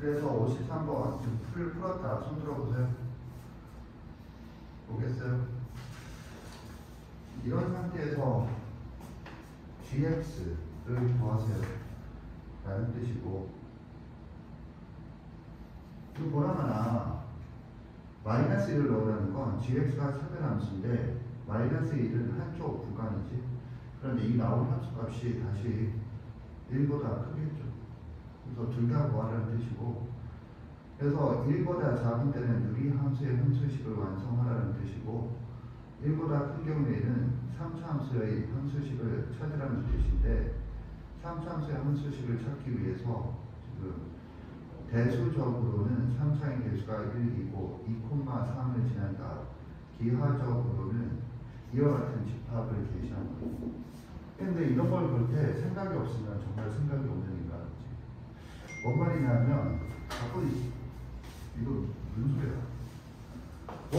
그래서 53번 지금 풀었다. 손 들어보세요. 보겠어요? 이런 상태에서 gx를 구하세요 라는 뜻이고, 이거 보라마나 마이너스 1을 넣으라는 건 gx가 차별함수인데 마이너스 1은 한쪽 구간이지. 그런데 이 나온 함수값이 다시 1보다 크겠죠. 그래서 둘 다 구하라는 뜻이고, 그래서 1보다 작은 때는 유리함수의 함수식을 완성하라는 뜻이고, 1보다 큰 경우에는 3차 함수의 함수식을 찾으라는 뜻인데, 3차 함수의 함수식을 찾기 위해서 지금 대수적으로는 3차의 개수가 1이고 2,3을 지난다. 기하적으로는 이와 같은 집합을 제시한 거예요. 근데 이런 걸 볼 때 생각이 없으면 정말 생각이 없는 인간이지. 뭔 말이냐면 자꾸 이거 무슨 소리야?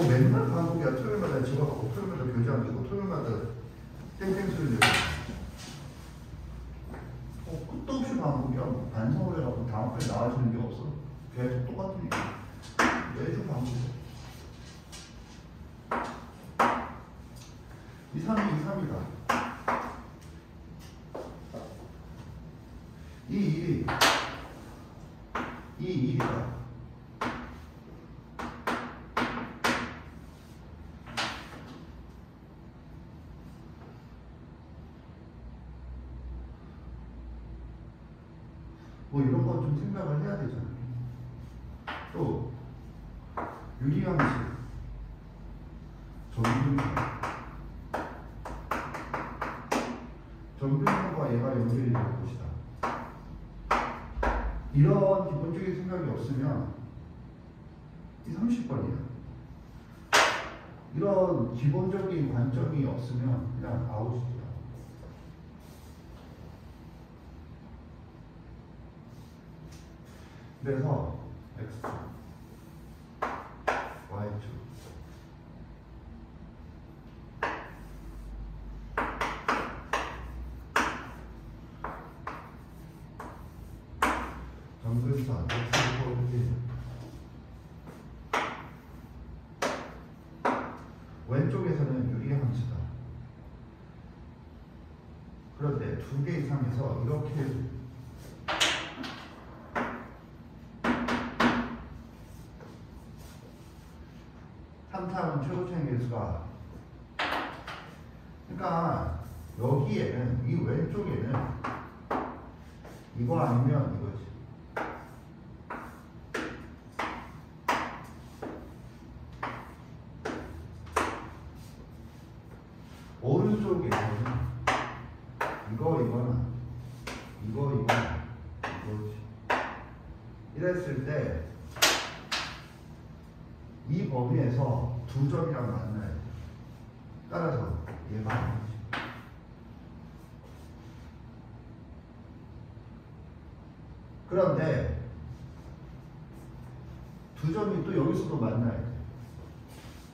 맨날 반복이야. 토요일마다 집 와갖고 토요일마다 교재 안 주고 토요일마다 땡땡 소리 내고 끝도 없이 반복이야. 반성을 해갖고 다음 편에 나와주는 게 없어. 계속 똑같은 얘기. 매주 반복이야. 2, 3이 2, 3이다. 이 1이다. 뭐 이런 거 좀 생각을 해야 되잖아. 또 유리함수, 정비형과 얘가 연결이 될 것이다. 이런 기본적인 생각이 없으면 이 30번이야. 이런 기본적인 관점이 없으면 그냥 아웃이야. 그래서 X2, Y2 정근사 X4 왼쪽에서는 유리함수다. 그런데 두 개 이상에서 이렇게 최고차의 개수가, 그러니까 여기에는 이 왼쪽에는 이거 아니면 이거지. 오른쪽에는 이거나 이거지. 이랬을 때 이 범위에서 두 점이랑 만나야 돼. 따라서 얘가 아니지. 그런데 두 점이 또 여기서도 만나야 돼.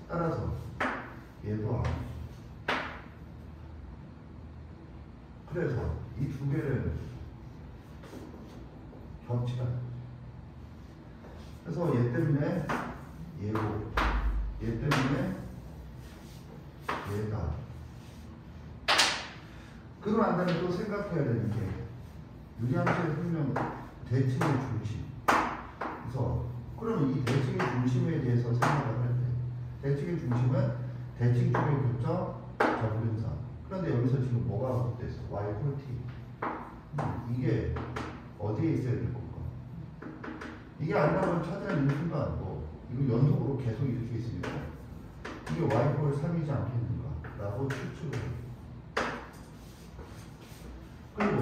따라서 얘도 아니지. 그래서 이 두 개를 겹치라. 그래서 얘 때문에 얘고, 얘 때문에 얘다. 그러고 난 다음에 또 생각해야 되는 게 유리함수의 분명 대칭의 중심. 그래서 그러면 이 대칭의 중심에 대해서 생각을 할 때 대칭의 중심은 대칭 쪽의 교점 정근사. 그런데 여기서 지금 뭐가 됐어? Y 콜 T. 이게 어디에 있어야 될 건가? 이게 아니라면 찾아내는 순간 이거 연속으로 계속 이렇게 있으니까 이게 Y콜 3이지 않겠는가 라고 추측을 해요. 그리고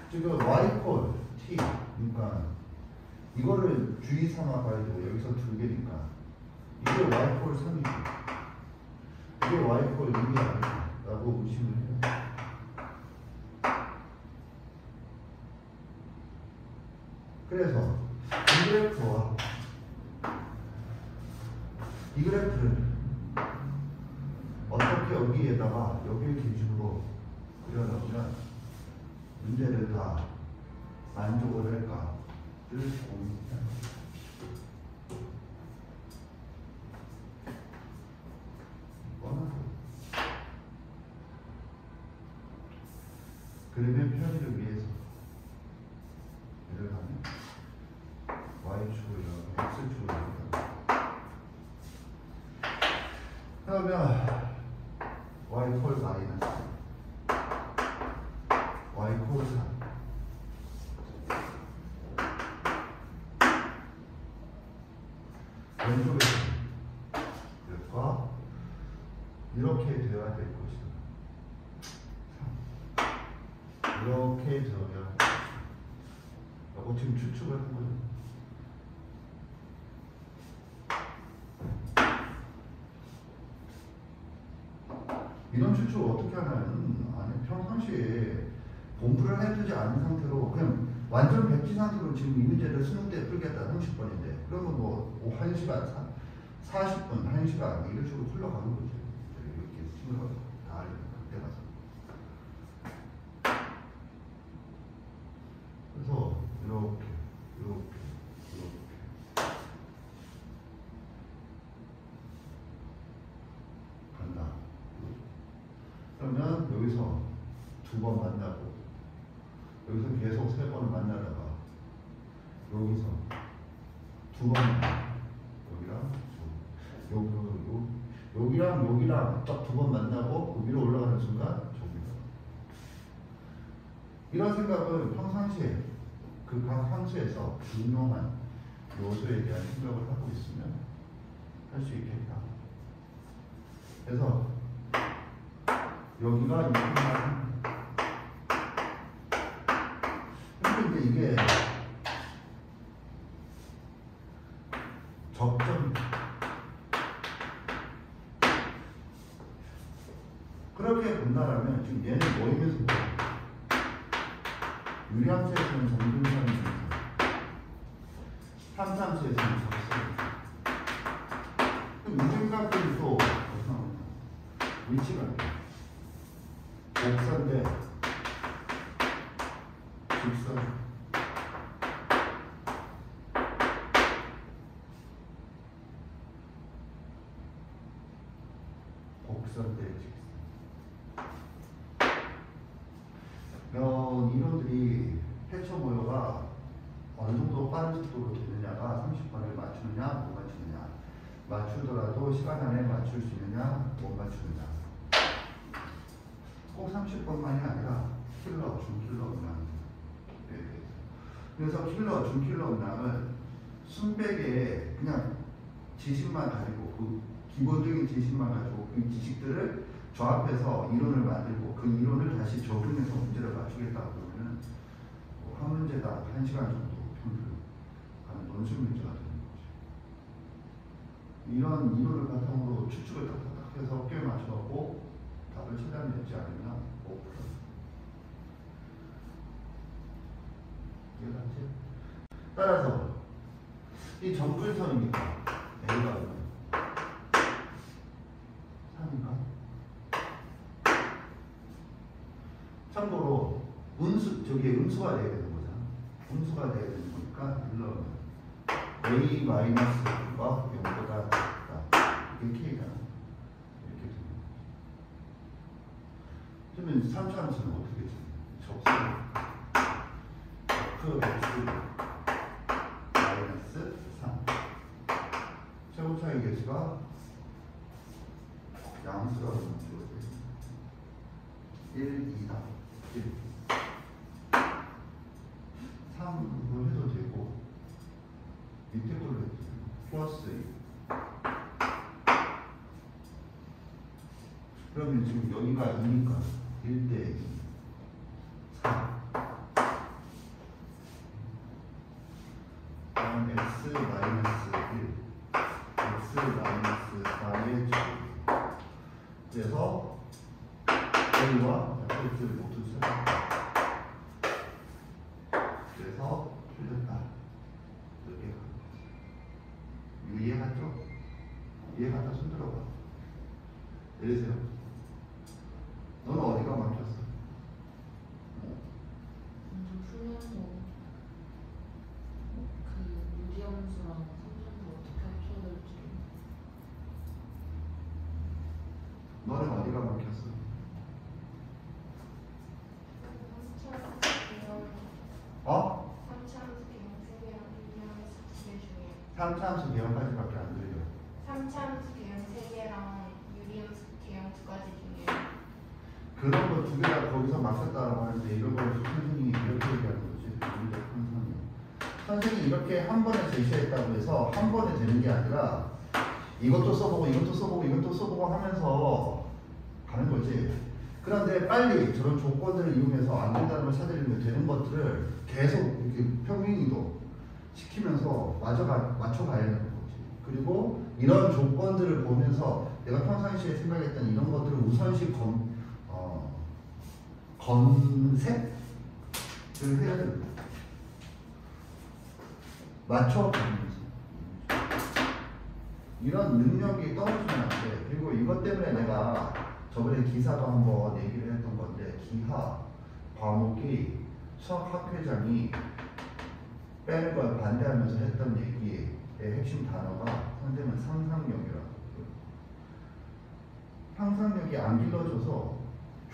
지금 Y콜 T, 그러니까 이거를 주의 삼아 봐야 되고 여기서 두 개니까 이게 Y콜 3이고 이게 Y콜 1이 아닐까 라고 의심을 해요. 그래서 이 그래프와 이 그래프를 어떻게 여기에다가 여기를 기준으로 그려놓으면 문제를 다 만족을 할까? 공이다. 그림의 편의를 위해서 얘를 하면 y축을 이렇게 x축을 이렇게 그러면 y 콜 마이너스 y 콜 4 왼쪽에서 이렇게 이렇게 되어야 될 것이다. 이렇게 되어야 이거 지금 추측을 한 거죠. 이런 추측을 어떻게 하냐면 평상시에 공부를 해두지 않은 상태로 그냥 완전 백지 상태로 지금 이 문제를 수능 때 풀겠다 30번인데 그러면 뭐 1시간 40분 1시간 이런 식으로 흘러가는 거죠. 이렇게 생각을 다 알고 그때 가서 그래서 이렇게 간다. 그러면 여기서 2번 만나고 여기서 계속 3번을 만나다가 여기서 2번 만나고 여기랑 딱 2번 만나고 그 위로 올라가는 순간 저기다. 이런 생각을 평상시에 그 각 함수에서 중요한 요소에 대한 생각을 하고 있으면 할 수 있겠다. 그래서 여기가 이렇게 근데 이게 접점 그렇게 본다라면 지금 얘는 모이면서 유리함수에서는 정근선이 함수함수에서는 접선 그럼 이 생각들이 또 어디서 나오냐 위치가 곡선 대 직선 곡선 대 직선 이런 이론들이 해처 모여가 어느 정도 빠른 속도로 되느냐가 30번을 맞추느냐 못 맞추느냐 맞추더라도 시간 안에 맞출 수 있느냐 못 맞추느냐 꼭 30번만이 아니라 킬러, 준킬러 문항 그래서 킬러, 준킬러 문항을 순백에 그냥 지식만 가지고 그 기본적인 지식만 가지고 그 지식들을 조합해서 이론을 만들고 그 이론을 다시 적용해서 문제를 맞추겠다 그러면은 한 문제당 1시간 정도 평균 하는 논술 문제가 되는 거죠. 이런 이론을 바탕으로 추측을 딱딱딱 해서 꽤 맞춰갖고 답을 찾아내지 않으면 못 풀어요. 이해가지? 따라서 이 정근선이니까 A가 3인가? 참고로 저기 음수가 돼야 되는 거잖아. 음수가 돼야 되는 거니까 일러면 A 마이너스 가 0보다 작다. 이게 K잖아. 이렇게 되는 거죠. 그러면 3차 함수는 어떻게 되지? 접선 F x 마이너스 3 최고 차이 계수가 양수가 되는 1, 2다. 1 3을 해도 되고 밑에 걸로 해도 되고 플러스 2 그러면 지금 여기가 2니까 1대 2 4 다음 x 마이너스 1 x 마이너스 4의 제곱 그래서 A와 F를 모두 써봤다. 그래서 틀렸다. 이렇게 가는 거지. 이해갔죠? 이해갔다 손 들어봐. 내리세요. 너는 어디가 막혔어? 풀면서 너는 어디가 막혔어? 어? 3차함수 개형까지밖에 안 들려. 3차함수 개형 3개랑 유리함수 개형 2가지 중에 그런 거 2개 다 거기서 막혔다라고 하는데 이런 걸 선생님이 이렇게 얘기하는 거지. 문제 항상 선생님이 이렇게 한 번에 제시했다고 해서 한 번에 되는 게 아니라 이것도 써보고 이것도 써보고 이것도 써보고 하면서 가는 거지. 그런데 빨리 저런 조건들을 이용해서 안 된다는 걸 찾아내면 되는 것들을 계속 이렇게 평행이도 시키면서 맞춰가야 되는 거지. 그리고 이런 조건들을 보면서 내가 평상시에 생각했던 이런 것들을 우선시 검색을 해야 되는 거야. 맞춰가면서. 이런 능력이 떨어지면 안 돼. 그리고 이것 때문에 내가 저번에 기사도 한번 얘기를 했던 건데, 기하 과목이 수학학회장이 빼는 걸 반대하면서 했던 얘기의 핵심 단어가 선생님은 상상력이라고. 상상력이 안 길러져서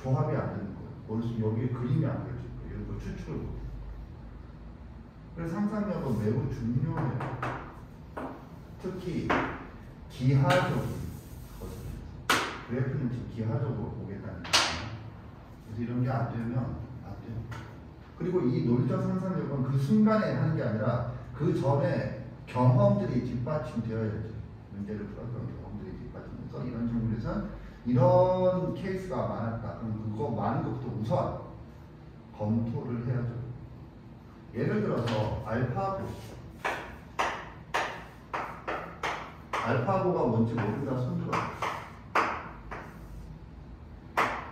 조합이 안 되는 거예요. 머릿속 여기에 그림이 안 그려질 거예요. 이런 거 추측을 못해요. 그래서 상상력은 매우 중요해요. 특히 기하적인 것을. 그래프는 지금 기하적으로 보겠다는 거예요. 그래서 이런 게 안 되면 안 돼요. 그리고 이 논리적 상상력은 그 순간에 하는 게 아니라 그 전에 경험들이 뒷받침되어야지. 문제를 풀었던 경험들이 뒷받침돼서 이런 질문에서는 이런 케이스가 많았다. 그럼 그거 많은 것부터 우선 검토를 해야죠. 예를 들어서 알파고가 뭔지 모른다 손들어.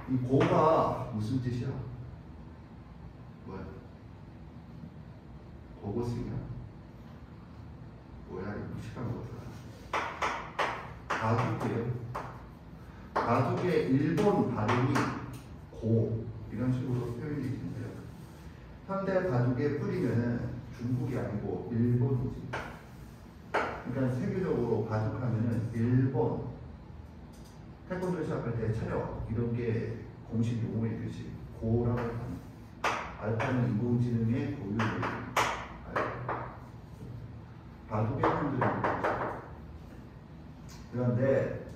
이 고가 무슨 뜻이야? 뭐야? 고고식이야? 뭐야? 이 무식한 거잖아. 바둑이에요. 바둑의 일본 발음이 고 이런 식으로 표현이 있는데요. 현대 바둑의 뿌리는 중국이 아니고 일본이지. 그러니까 세계적으로 바둑하면은 일본 태권도 시작할 때 차려 이런 게 공식 용어이듯이 고라고 합니다. 알파는 인공지능의 고유의 바둑의 사람들입니다. 그런데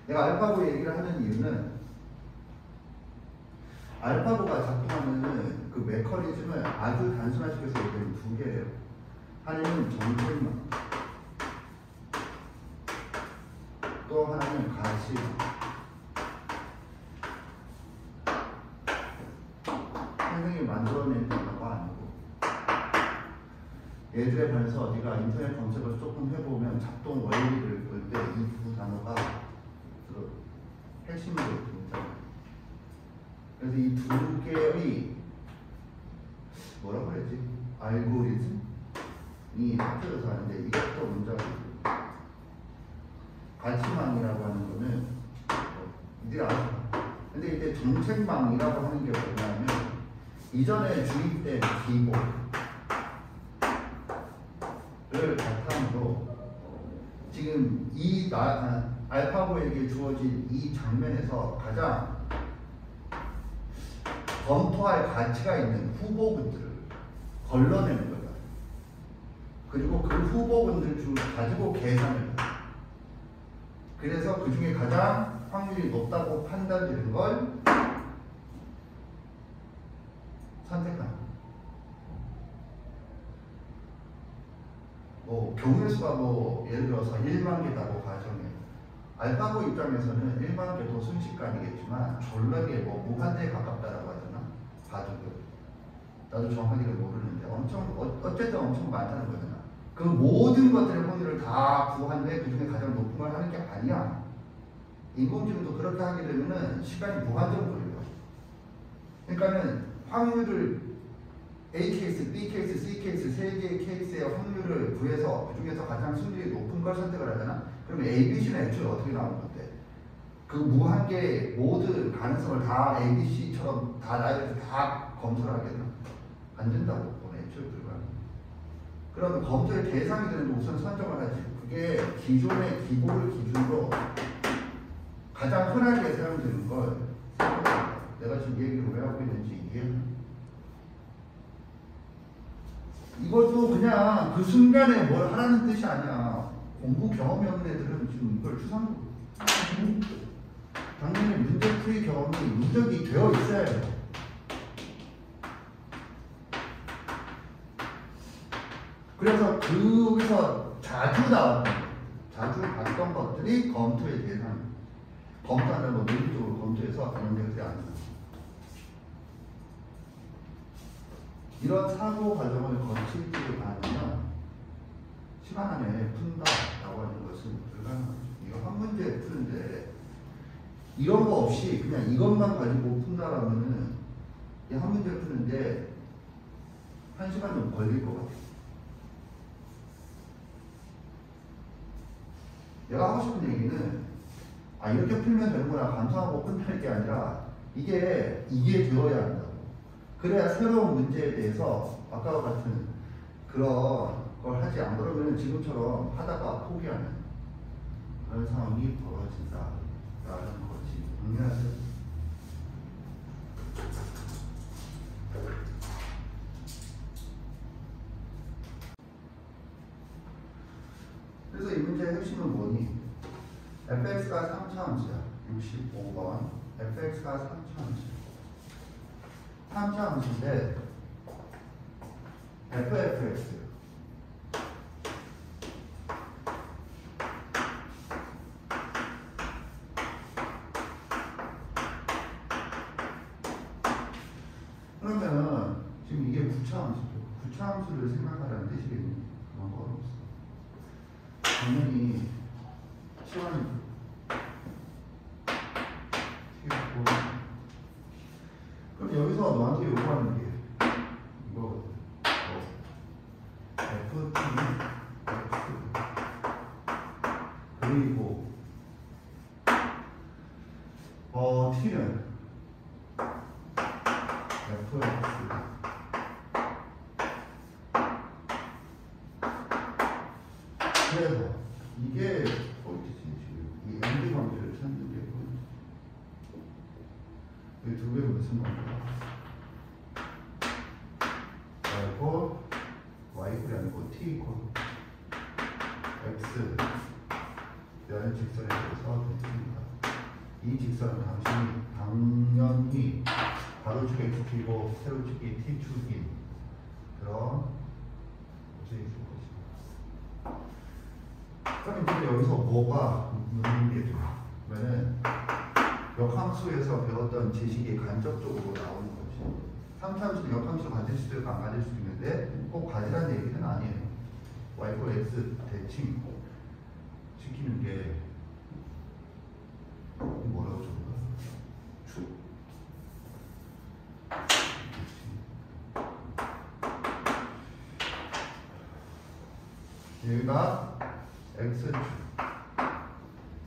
내가 알파고 얘기를 하는 이유는 알파고가 작동하는 그 메커니즘을 아주 단순화시켜서 얘기하면 2개예요. 하나는 정책망, 또 하나는 가시. 선생님이 만들어낸 단어가 아니고 예전에 반에서 어디가 인터넷 검색을 조금 해보면 작동 원리를 볼 때 이 2 단어가 핵심으로 등장해요. 그래서 이 2개의 뭐라고 해야지? 알고리즘이 합쳐져서 하는데 이것도 문제가 있어요. 가치망이라고 하는 거는 이제 알아서. 근데 이제 정책망이라고 하는 게 뭐냐면 이전에 주입된 기본을 바탕으로 지금 이 알파고에게 주어진 이 장면에서 가장 검토할 가치가 있는 후보군들을 걸러내는 거다. 그리고 그 후보군들 가지고 계산을 해요. 그래서 그 중에 가장 확률이 높다고 판단되는 걸 선택합니다. 경우의 수가 예를 들어서 1만 개다고 가정해요. 알파고 입장에서는 1만 개도 순식간이겠지만 졸라게 무한대에 가깝다라고 하잖아. 바둑은. 나도 정확하게는 모르는데 어쨌든 엄청 많다는 거잖아. 그 모든 것들의 확률을 다 구한 후에 그 중에 가장 높은 걸 하는 게 아니야. 인공지능도 그렇게 하게 되면은 시간이 무한정으로 걸려요. 그러니까는 확률을 A 케이스, B 케이스, C 케이스 3개의 케이스의 확률을 구해서 그 중에서 가장 승률이 높은 걸 선택을 하잖아. 그러면 A, B, C는 애초에 어떻게 나오는 건데? 그 무한계의 모든 가능성을 다 A, B, C처럼 다 나열해서 다 검토를 하겠나? 안 된다고 보네. 애초에 불가능. 그러면 검토의 대상이 되는데 우선 선정을 하지. 그게 기존의 기본을 기준으로 가장 흔하게 사용되는 걸 생각해봐. 내가 지금 얘기를 왜 하고 있는지 이해는? 이것도 그냥 그 순간에 뭘 하라는 뜻이 아니야. 공부 경험이 없는 애들은 지금 이걸 추상으로 당연히 문제풀이 경험이 누적이 되어 있어야 해요. 그래서 거기서 자주 봤던 것들이 검토의 대상. 검토하는 거 논리적으로 검토해서 반영되지 않는. 이런 사고 과정을 거치지 않으면 시간 안에 푼다라고 하는 것은 불가능하죠. 이거 한 문제 푸는데 이런 거 없이 그냥 이것만 가지고 푼다라면은 이 한 문제 푸는데 1시간 정도 걸릴 것 같아요. 내가 하고 싶은 얘기는 이렇게 풀면 되는구나 감사하고 끝날 게 아니라 이게 되어야 한다고. 그래야 새로운 문제에 대해서 아까와 같은 그런 걸 하지 안 그러면 지금처럼 하다가 포기하는 그런 상황이 벌어진다라는 거지. 이해하세요? 그래서 이 문제의 핵심은 뭐니? fx가 3차함수야. 65번. fx가 3차함수야. 3차함수인데 fx 그러면 지금 이게 구차함수죠. 구차함수를 생각하라는 뜻이겠니? 그런 건 없어. 당연히 시간이 튀겠고. 그럼 여기서 너한테 요구하는 게 이거거든. ft x 그리고 t는 fx 그래서 이게 어디지 지금 이 엔드 관계를 찾는 게 뭐지? 이 두 개가 무슨 관계야? y이 아니고 t 이퀄 x 라는 직선에 대해서 됐습니다. 이 직선은 당연히 가로축 x축이고 세로축이 t축인 그런 곳에 있을 것입니다. 그럼 이제 여기서 뭐가 문제게 돼요? 그러면은 역함수에서 배웠던 지식이 간접적으로 나오는 거지. 3차함수도 역함수를 가질 수도 있고 안 가질 수도 있는데 꼭 가지라는 얘기는 아니에요. y = x 대칭 시키는 게 뭐라고 적은 거야? 축. 여기가 x축,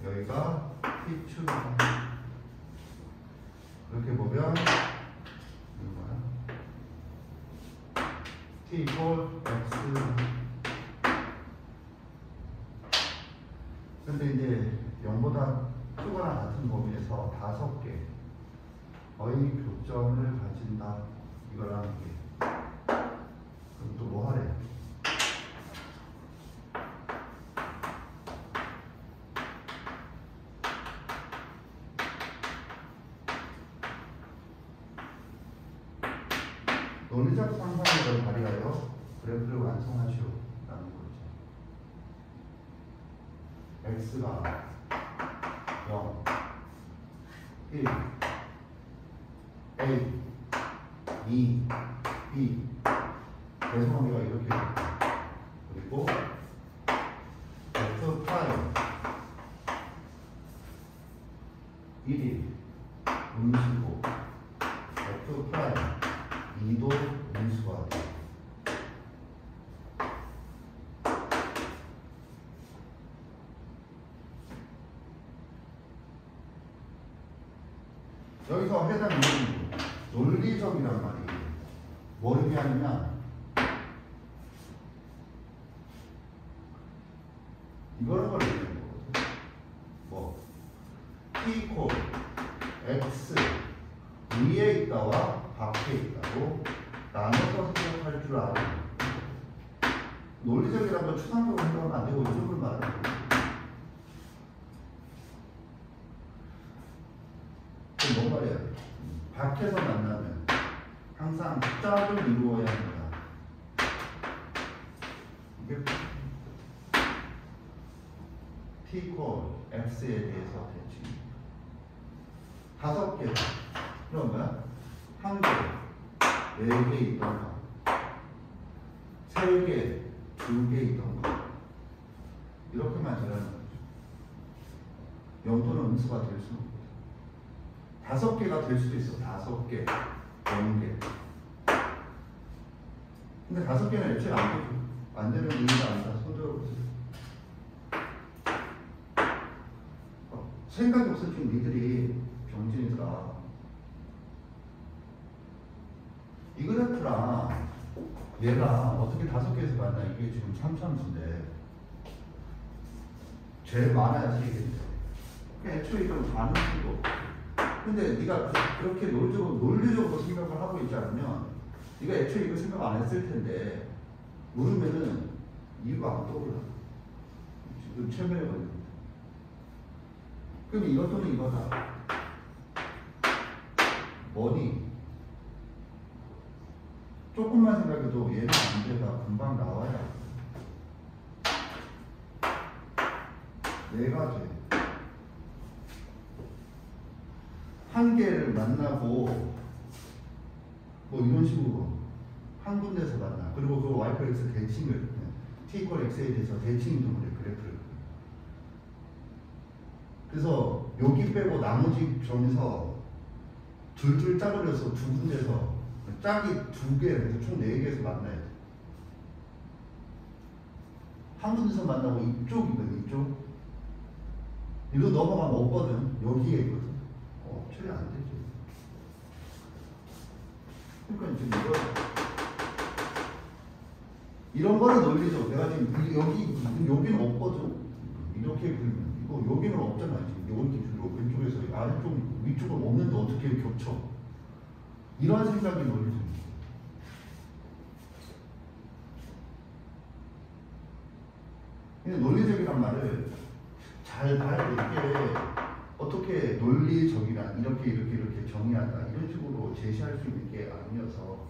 여기가 t축. 이렇게 보면 이거 뭐야? t = x. 근데 이제 0보다 크거나 같은 범위에서 5개의 교점을 가진다. 이거라는 게. 그럼 또 뭐 하래? 논리적 상상력을 발휘하여 그래프를 완성하시오 라는 거죠. x가 0, 1, a, 2, b 배수관계가 이렇게 그리고 f 프라임 1이 음수고 f 프라임 2도 음수가 돼. 여기서 해당 이유는 논리적이란 말이에요. 뭘 의미하느냐? 이거는 걸 의미하는 거거든. 뭐 T 이퀄 X 위에 있다와 밖에 있다고 나눠서 생각할 줄 아는 논리적이라는 건 추상적으로 생각하면 안 되고 이쪽을 말하는 거예요. 그럼 뭔 말이야? 밖에서 만나면 항상 짝을 이루어야 한다. 이게 T 이퀄 X에 대해서 대칭 5개. 그럼 뭐야? 1개, 4개 있던가 3개, 2개 있던가 이렇게만 되라는 거죠. 영토는 음수가 될 수는 없다. 5개가 될 수도 있어. 5개, 0개. 근데 5개는 애초에 안 되죠. 안 되면 의미가 아니다. 손들어보세요. 생각이 없어진 니들이 병진이더라. 이 그래프랑 얘가 어떻게 5개에서 만나? 이게 지금 3차함수인데 제일 많아야 3개인데 애초에 이건 가능성도 없고. 근데 네가 그렇게 논리적으로 생각을 하고 있지 않으면 네가 애초에 이거 생각 안 했을 텐데 물으면은 이유가 안 떠올라. 지금 최면에 걸립니다. 그럼 이것 또는 이거다. 뭐니? 조금만 생각해도 얘는 문제가 금방 나와야 얘가 돼. 한 개를 만나고 뭐 이런 식으로 한 군데서 만나. 그리고 그 y, x 대칭을 t 이퀄 x에 대해서 대칭 이동을 해. 그래프를. 그래서 여기 빼고 나머지 점에서 둘둘 짝을려서 2군데서 짝이 2개, 총 4개에서 만나야 돼. 한 군데서 만나고 이쪽이거든, 이쪽. 이거 넘어가면 없거든. 여기에 있거든. 처리 안 되지. 그러니까 지금 이런 거는 논리죠. 내가 지금 여기는 없거든. 이렇게 그리면 이거 여기는 없잖아. 지금 여기 왼쪽에서 아래쪽 위쪽은 없는데 어떻게 겹쳐? 이런 생각이 논리죠. 근데 논리적이란 말을 잘 봐야 돼. 어떻게 논리적이란 이렇게 정의한다 이런 식으로 제시할 수 있는 게 아니어서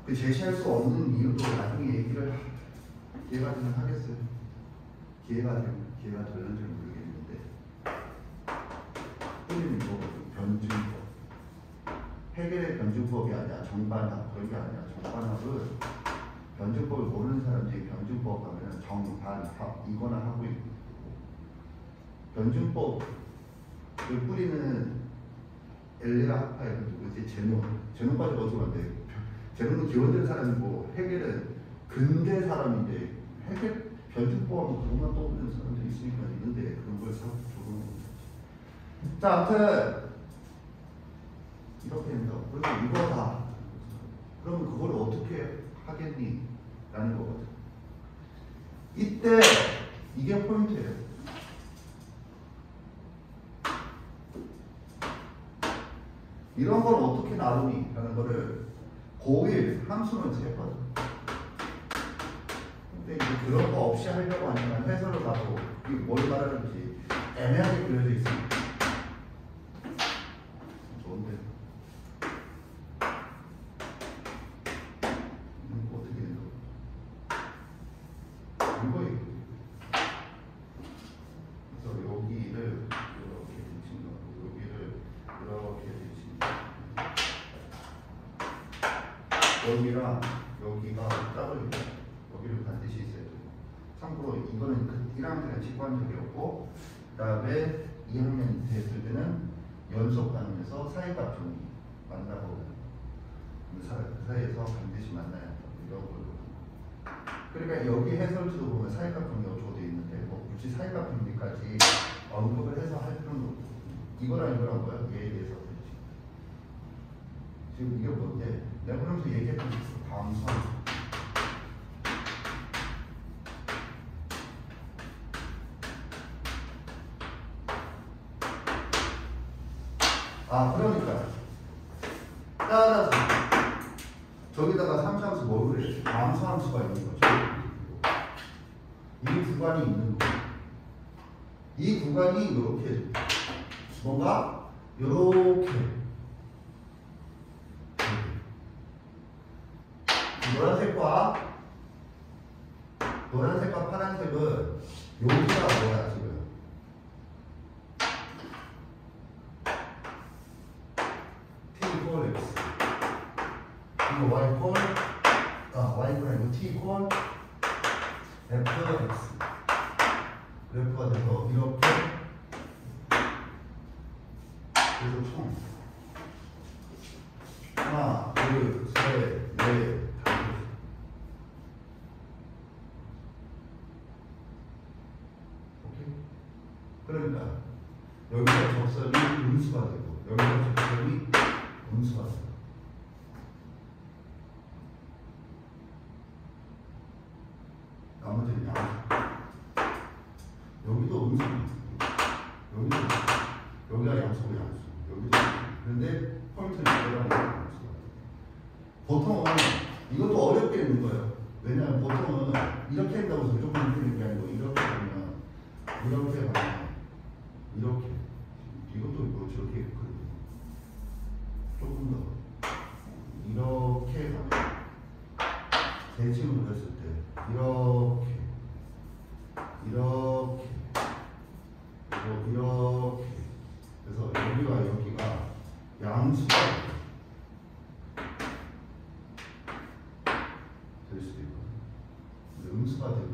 그 제시할 수 없는 이유도 나중에 얘기를 기회가 되면 하겠어요. 기회가 될는지 모르겠는데 흔히 뭐 변증법 해결의 변증법이 아니야. 정반합 그런 게 아니야. 정반합은 변증법을 모르는 사람들이 변증법 하면 정반합 이거나 하고 있고 변증법을 뿌리는 엘레라 학파의 누구지? 제논까지 어떻게 한대? 제논은 기원된 사람이고 해겔은 근대 사람인데 해겔 변증법하고 그것만 떠오르는 사람들이 있으니까 있는데 그런 걸 적용하는 거지. 자, 아무튼 이렇게 됩니다. 그리고 이거다. 그러면 그걸 어떻게 하겠니? 라는 거거든. 이때 이게 포인트예요. 이런 걸 어떻게 나누니? 라는 거를 고1 함수는 했거든. 근데 이제 그런 거 없이 하려고 하니까 해설을 가도 이게 뭘 말하는지 애매하게 그려져 있습니다. 좋은데. 어떻게 되는 거? 이거예요. 그래서 여기를 이렇게 대칭하고 여기를 이렇게 대칭. 여기랑 여기가 짝을 여기를 반드시 있어야 돼요. 참고로 이거는 그 1학년에는 직관적이었고 그 다음에 2학년 됐을 때는 연속 반응에서 사이값 정리 만나고 그 사이에서 반드시 만나야 한다. 이런 걸. 그러니까 여기 해설지도 보면 사이값 정리 어쩌고 돼 있는데 뭐 굳이 사이값 정리까지 언급을 해서 할 필요는 없고 이거랑 뭐야? 얘에 대해서 지금 이게 뭔데? 내가 그러면서 얘기했던 감성 아, 그러니까 따라서 저기다가 삼수함수 뭘 그래? 암수함수가 있는 거죠. 이 구간이 있는 거. 이 구간이 이렇게 뭔가 이렇게 노란색과 파란색은 여기가 뭐야 지금? t equal x 이거 y equal y가 아니고 t equal fx 그래프가 돼서 이렇게 그래서 총 하나, 둘, 셋, 넷, 다섯 오케이? 그러니까 여기서 적선이 음수가 되고 여기서 적선이 음수가 되고 나머지는 양수 여기도 음수 여기도 여기가 양수고 양수 여기도 그런데 포인트는 이거랑 양수가 보통은 이것도 어렵게 있는 거예요. 왜냐하면 보통은 이렇게 한다고 해서 무조건 이렇게 되는 게 아니고 이렇게 하면 이렇게 이것도 이거 저렇게 했거든요. 조금 더 이렇게 가면 대칭으로 했을 때 이렇게 그리고 이렇게 그래서 여기가 양수가 될 수도 있고 음수가 되게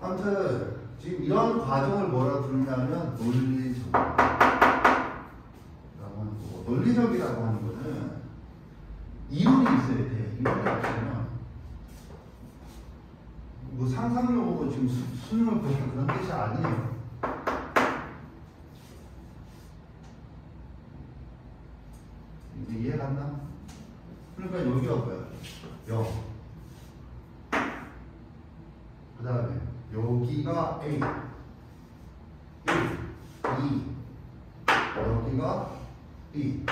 아무튼 지금 이런 과정을 뭐라 부르냐면 논리적이라고 하는 거고 논리적이라고 하는 거는 이론이 있어야 돼. 이론이 없으면 뭐 상상력으로 지금 수능을 보는 그런 뜻이 아니에요. 이제 이해 갔나? 그러니까 여기가 뭐야? 0. 그 다음에 여기가 A 1, 2 여기가 B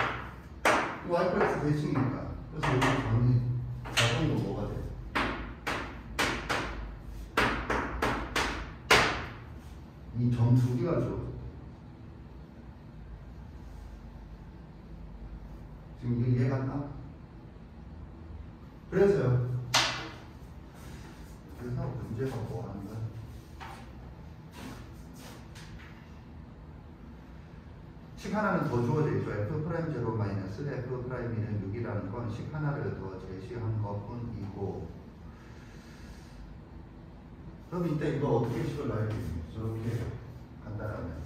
y+x 대칭이니까 그래서 여기 자동으로 뭐가 돼? 이 점 두 개가 주어져. 지금 이게 이해 갔나? 그래서 문제가 뭐 하는 거야? 식 하나는 더 주어져 있죠. f'0 마이너스 f'2는 6이라는 건 식 하나를 더 제시한 것 뿐이고. 그럼 이때 이거 어떻게 식을 놔야 되지? 저렇게 간단하면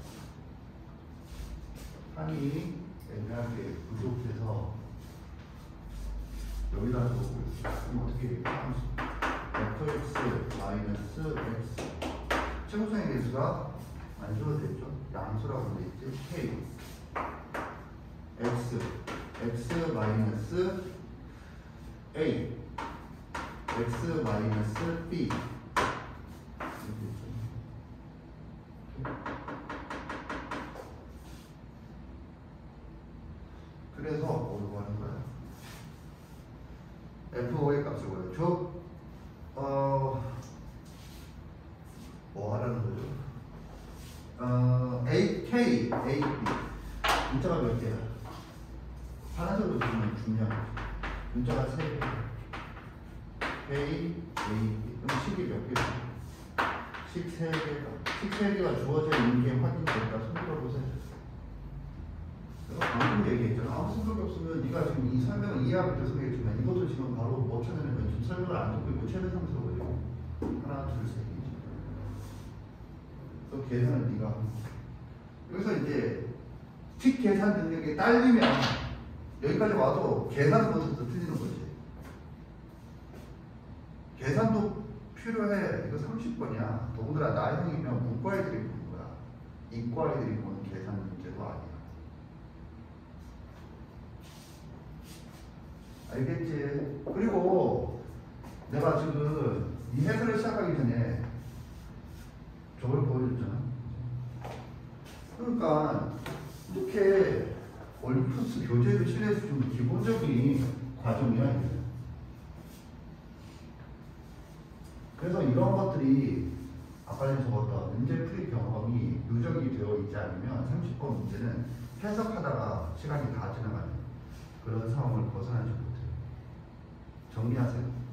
한이 애매하게 부족해서 여기다 놓고 있어. 그럼 어떻게 해? fx 마이너스 x 최고성의 개수가 안 주어져 있죠. 양수라고 돼 있지. k x 마이너스 a x 마이너스 b 그래서 뭐라고 하는 거야? f5의 값을 구해요. 뭐 하라는 거죠? k, a, b 문자가 몇 개야? 파란색으로 주면 중요한 거죠. 문자가 3개 k, a, b 그럼 식이 몇 개야? 식 3개가 주어져 있는 게 확인될까? 손 들어보세요. 방금 얘기했잖아. 아무 생각이 없으면 네가 지금 이 설명을 이해하고 계속했지만 이것도 지금 바로 못 찾아내는 거야. 지금 설명을 안 듣고 있고 최대 상수로 걸리고 하나, 둘, 셋 이지. 또 계산을 네가 하는 거야. 여기서 이제 식 계산 능력이 딸리면 여기까지 와도 계산 못해서 틀리는 거지. 계산도 필요해. 이거 30번이야. 더군다나 나형이면 문과 애들이 보는 거야. 이과 애들이 보는 계산 문제도 아니야. 알겠지? 그리고 내가 지금 이 해설을 시작하기 전에 저걸 보여줬잖아. 그러니까 이렇게 올림푸스 교재도 실내에서 좀 기본적인 과정이야 이게. 그래서 이런 것들이 아까 전에 적었던 문제 풀이 경험이 누적이 되어 있지 않으면 30번 문제는 해석하다가 시간이 다 지나가는 그런 상황을 벗어나지 못해요. 정리하세요.